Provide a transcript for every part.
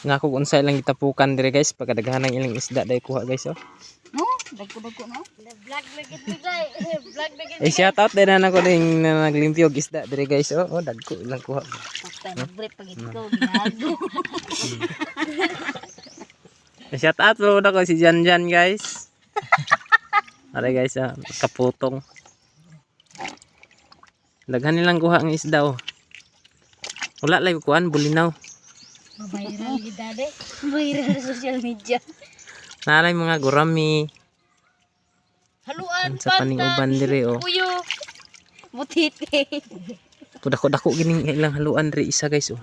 Nga kung unsay lang gitapukan dire guys, pagkadaghan ng ilang isda day kuha guys oh. No, dagko no. Vlog na gid bigay. Vlog na gid. Shout out din na ko ding naglimpyo og isda dire guys oh. Oh dagko ilang kuha. Pagka nag-break pag ikaw ginago. Shout out po na ko si Jan Jan guys. Are guys ah, kaputong. Daghan nilang kuha ang isda oh. Wala lay kuan bulinaw. Viral gid dade. Viral sa social media. Nalay mga gurami. Haluan Sa paning uban dire oh. Kuyo. Butite. Dako-dako gining ilang haluan dire isa guys oh.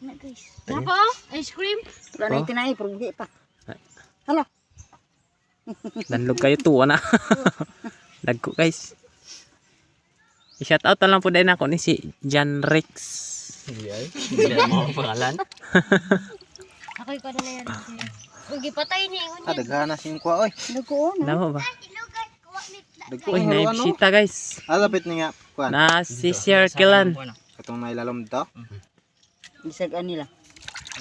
Na guys. Apa? Ice cream? Wala na itinay pero hindi pa. Hala. Danlog kayo tuwa na. Dagko guys. I-shout out na lang po din ako ni si John Rex. Hindi mo pangalan. Ako'y ko na yan. Kung gipatay niya ingon niya. Daghan na siyang kuha oy. Dagko na. Namo ba? Dagko Uy, haluan no. naibisita guys. Lapit ni nga kuan. Na si Sir Kilan. Katong nailalom to. Bisag anila.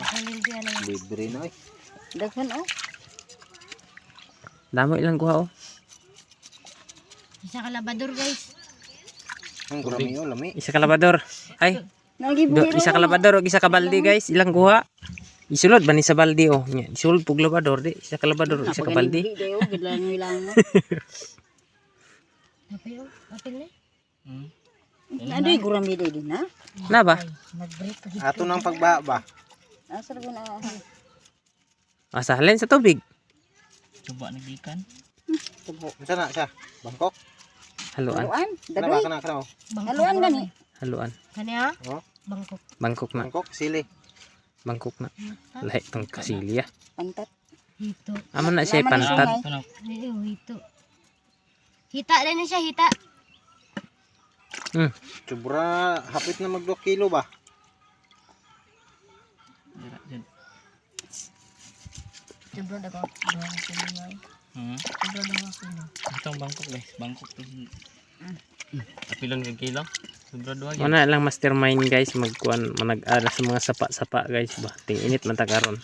Palindihan na yan. Libre na oy. Daghan oh. Damo ilang kuha oh. Isa ka labador guys. Ang gurami yo lami. Isa ka labador. Ay, Nagibuhiro. isa ka labador o isa ka balde guys. Ilang kuha? Isulod ba ni sa balde oh. Nya, isulod pug labador di. Isa ka labador o isa ka balde. Dayo gidlang ilang. Apil, apil ni. Adoy gurami day din ha. Na ba? Nag-break pa gid. Ato nang pagbaba. Asa ko na. Masahalin sa tubig. Coba nagikan. Tubo. Unsa na siya? Bangkok. Haluan. Haluan. Kana ba Dadoy. kana oh. Haluan gani. Haluan. Kanya? Oh. Bangkok. Bangkok na. Bangkok sili. Bangkok na. Lahi tong kasilya. Pantat. Hito. Amo na siya Laman ni pantat. Sungay. Tunog. Ay, hito. Hita rin na siya, hita. Sobra hapit na mag 2 kilo ba? Dira dyan. Sobrang ako. Sobrang ako. Itong bangkok guys. Bangkok to. Apilon kag kilo. Sobra duha Ano na lang mastermind guys, magkuan manag-ara sa mga sapa-sapa guys ba. Ting init man ta karon.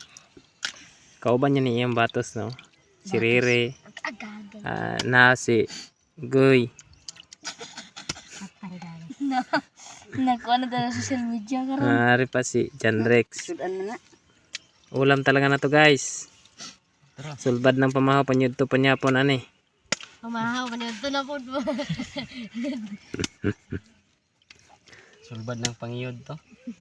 Kauban niya ni iyang batos no. Si Rere, Agaga. na si Goy. Nakuha na tayo sa social media karon. Ari pa si John Rex. Sudan na na. Ulam talaga na to guys. Sulbad ng pamahaw panyud to panyapon ani. Pamahaw pa niyo. Ito na po. Sulbad ng pangiyod to.